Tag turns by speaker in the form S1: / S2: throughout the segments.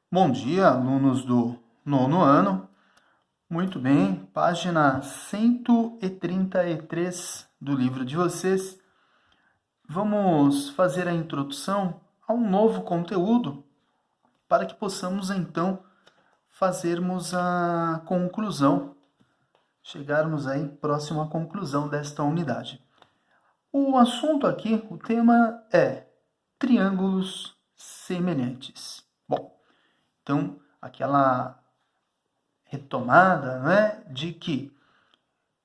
S1: Bom dia, alunos do nono ano. Muito bem, página 133 do livro de vocês. Vamos fazer a introdução a um novo conteúdo para que possamos então fazermos a conclusão, chegarmos aí próximo à conclusão desta unidade. O assunto aqui, o tema é triângulos semelhantes. Bom, então aquela retomada, né, de que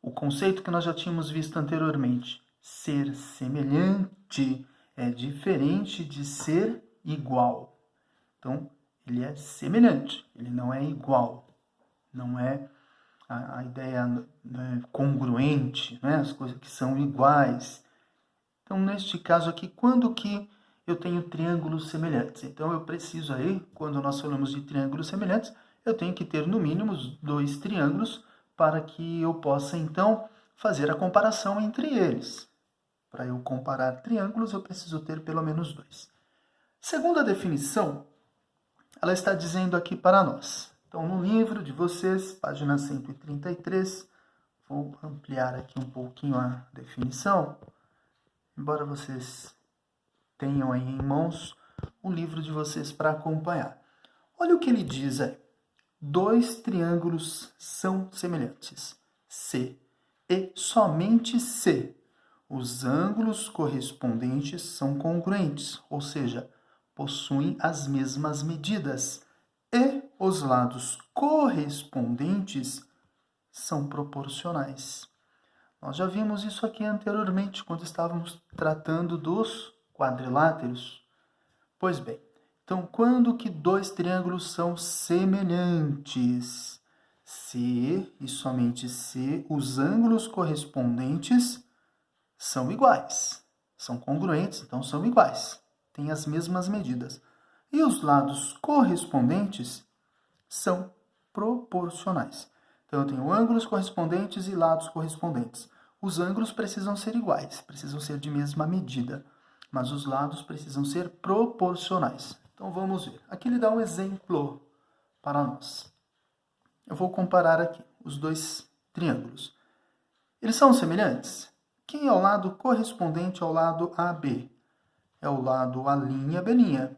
S1: o conceito que nós já tínhamos visto anteriormente, ser semelhante, é diferente de ser igual. Então, ele é semelhante, ele não é igual, não é a ideia, né, congruente, né, as coisas que são iguais. Então, neste caso aqui, quando que eu tenho triângulos semelhantes? Então, eu preciso aí, quando nós falamos de triângulos semelhantes, eu tenho que ter no mínimo dois triângulos para que eu possa, então, fazer a comparação entre eles. Para eu comparar triângulos, eu preciso ter pelo menos dois. Segundo a definição, ela está dizendo aqui para nós. Então, no livro de vocês, página 133, vou ampliar aqui um pouquinho a definição, embora vocês tenham aí em mãos o livro de vocês para acompanhar. Olha o que ele diz aí. Dois triângulos são semelhantes, se e somente se os ângulos correspondentes são congruentes, ou seja, possuem as mesmas medidas, e os lados correspondentes são proporcionais. Nós já vimos isso aqui anteriormente, quando estávamos tratando dos quadriláteros. Pois bem, então, quando que dois triângulos são semelhantes? Se e somente se os ângulos correspondentes são iguais. São congruentes, então são iguais. Têm as mesmas medidas. E os lados correspondentes são proporcionais. Então, eu tenho ângulos correspondentes e lados correspondentes. Os ângulos precisam ser iguais, precisam ser de mesma medida, mas os lados precisam ser proporcionais. Então, vamos ver. Aqui ele dá um exemplo para nós. Eu vou comparar aqui os dois triângulos. Eles são semelhantes? Quem é o lado correspondente ao lado AB? É o lado A', B'.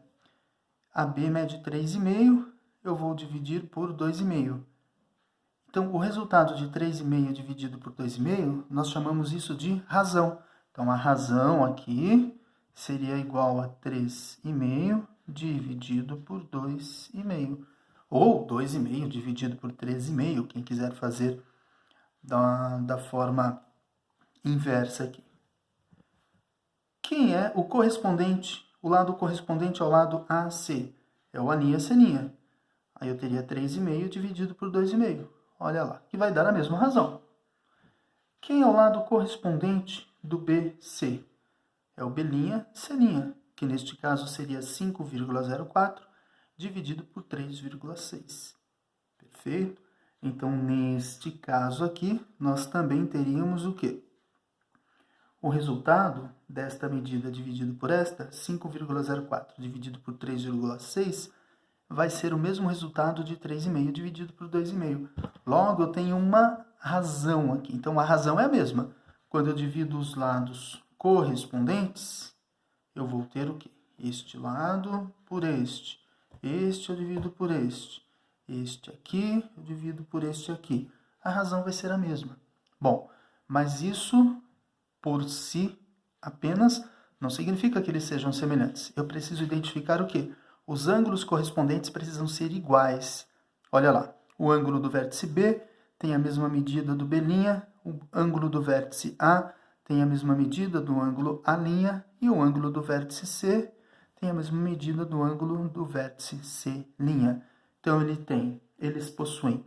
S1: AB mede 3,5, eu vou dividir por 2,5. Então, o resultado de 3,5 dividido por 2,5, nós chamamos isso de razão. Então, a razão aqui seria igual a 3,5 dividido por 2,5. Ou 2,5 dividido por 3,5, quem quiser fazer da forma inversa aqui. Quem é o correspondente, o lado correspondente ao lado AC? É o A', C'. Aí eu teria 3,5 dividido por 2,5. Olha lá, que vai dar a mesma razão. Quem é o lado correspondente do BC? É o B', C', que neste caso seria 5,04 dividido por 3,6. Perfeito? Então, neste caso aqui, nós também teríamos o quê? O resultado desta medida dividido por esta, 5,04 dividido por 3,6, vai ser o mesmo resultado de 3,5 dividido por 2,5. Logo, eu tenho uma razão aqui. Então, a razão é a mesma. Quando eu divido os lados correspondentes, eu vou ter o quê? Este lado por este. Este eu divido por este. Este aqui eu divido por este aqui. A razão vai ser a mesma. Bom, mas isso por si apenas não significa que eles sejam semelhantes. Eu preciso identificar o quê? Os ângulos correspondentes precisam ser iguais. Olha lá, o ângulo do vértice B tem a mesma medida do B', o ângulo do vértice A tem a mesma medida do ângulo A' e o ângulo do vértice C tem a mesma medida do ângulo do vértice C'. Então, eles possuem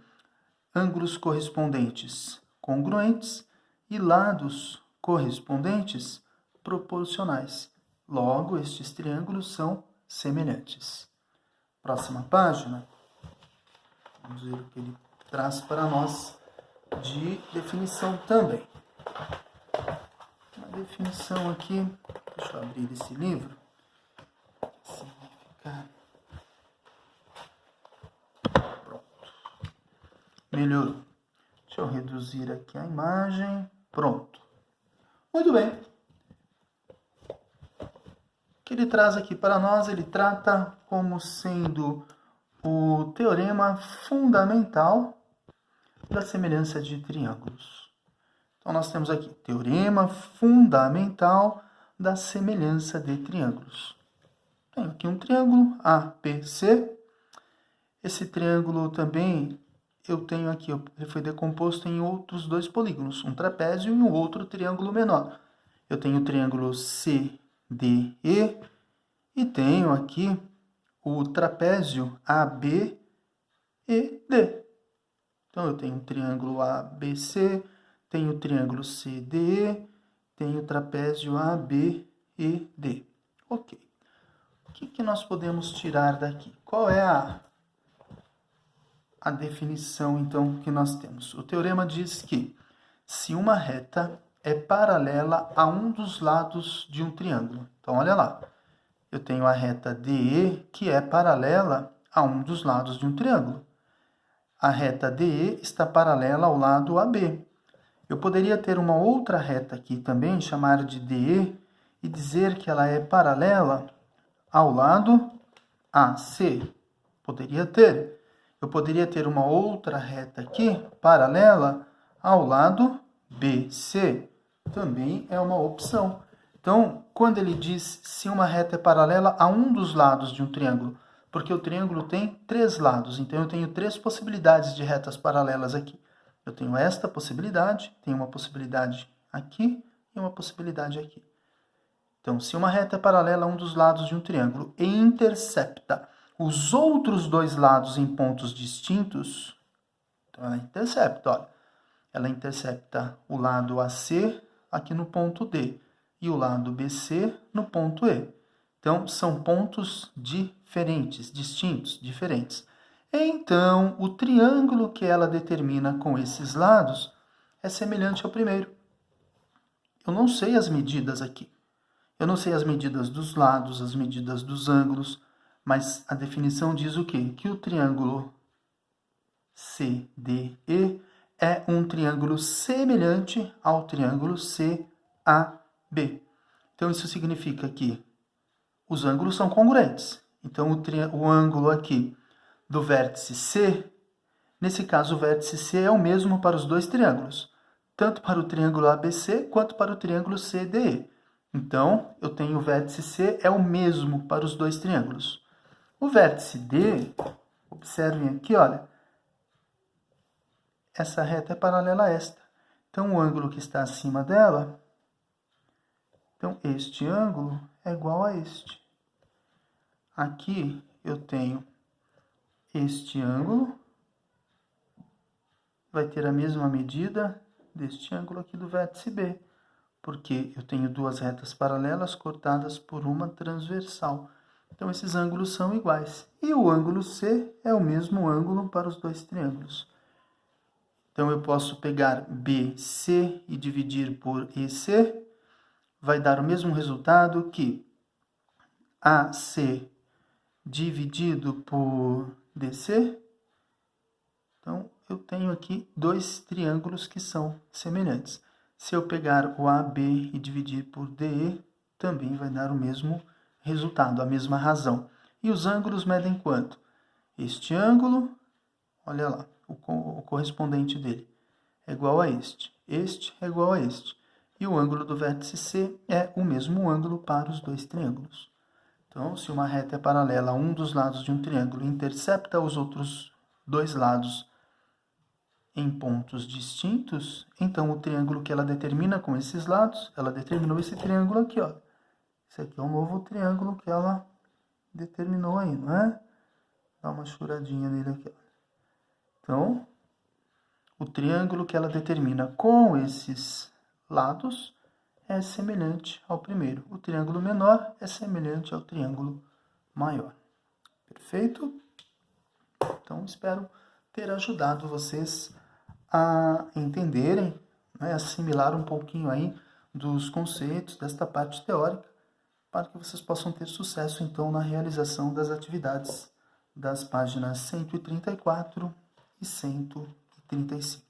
S1: ângulos correspondentes congruentes e lados correspondentes proporcionais. Logo, estes triângulos são semelhantes. Próxima página. Vamos ver o que ele traz para nós de definição também. Uma definição aqui, deixa eu abrir esse livro. Significar. melhorou. Deixa eu reduzir aqui a imagem. Pronto. Muito bem. O que ele traz aqui para nós, ele trata como sendo o teorema fundamental da semelhança de triângulos. Então, nós temos aqui teorema fundamental da semelhança de triângulos. Tenho aqui um triângulo ABC. Esse triângulo também eu tenho aqui, ele foi decomposto em outros dois polígonos, um trapézio e um outro triângulo menor. Eu tenho o triângulo CDE e tenho aqui o trapézio ABED. Então, eu tenho um triângulo ABC, tenho o triângulo CDE, tenho o trapézio ABED. Ok. O que nós podemos tirar daqui? Qual é a definição, então, que nós temos? O teorema diz que se uma reta é paralela a um dos lados de um triângulo. Então, olha lá. Eu tenho a reta DE, que é paralela a um dos lados de um triângulo. A reta DE está paralela ao lado AB. Eu poderia ter uma outra reta aqui também, chamar de DE, e dizer que ela é paralela ao lado AC. Poderia ter. Eu poderia ter uma outra reta aqui, paralela ao lado BC. Também é uma opção. Então, quando ele diz se uma reta é paralela a um dos lados de um triângulo, porque o triângulo tem 3 lados, então eu tenho 3 possibilidades de retas paralelas aqui. Eu tenho esta possibilidade, tenho uma possibilidade aqui e uma possibilidade aqui. Então, se uma reta é paralela a um dos lados de um triângulo e intercepta os outros 2 lados em pontos distintos, então ela intercepta, olha. Ela intercepta o lado AC aqui no ponto D e o lado BC no ponto E. Então, são pontos diferentes, distintos, diferentes. Então, o triângulo que ela determina com esses lados é semelhante ao primeiro. Eu não sei as medidas aqui. Eu não sei as medidas dos lados, as medidas dos ângulos, mas a definição diz o quê? Que o triângulo CDE é um triângulo semelhante ao triângulo CAB. Então, isso significa que os ângulos são congruentes. Então, o ângulo aqui do vértice C, nesse caso, o vértice C é o mesmo para os 2 triângulos, tanto para o triângulo ABC quanto para o triângulo CDE. Então, eu tenho o vértice C é o mesmo para os 2 triângulos. O vértice D, observem aqui, olha, essa reta é paralela a esta. Então, o ângulo que está acima dela, então, este ângulo é igual a este. Aqui eu tenho este ângulo, vai ter a mesma medida deste ângulo aqui do vértice B, porque eu tenho 2 retas paralelas cortadas por uma transversal. Então, esses ângulos são iguais. E o ângulo C é o mesmo ângulo para os 2 triângulos. Então, eu posso pegar BC e dividir por EC, vai dar o mesmo resultado que AC dividido por DC. Então, eu tenho aqui 2 triângulos que são semelhantes. Se eu pegar o AB e dividir por DE, também vai dar o mesmo resultado, a mesma razão. E os ângulos medem quanto? Este ângulo, olha lá, o correspondente dele é igual a este. Este é igual a este. E o ângulo do vértice C é o mesmo ângulo para os 2 triângulos. Então, se uma reta é paralela a um dos lados de um triângulo e intercepta os outros 2 lados em pontos distintos, então o triângulo que ela determina com esses lados, ela determinou esse triângulo aqui, ó. Esse aqui é um novo triângulo que ela determinou aí, não é? Dá uma churadinha nele aqui, ó. Então, o triângulo que ela determina com esses lados é semelhante ao primeiro. O triângulo menor é semelhante ao triângulo maior. Perfeito? Então, espero ter ajudado vocês a entenderem, né, assimilar um pouquinho aí dos conceitos desta parte teórica, para que vocês possam ter sucesso, então, na realização das atividades das páginas 134 e 135. 35.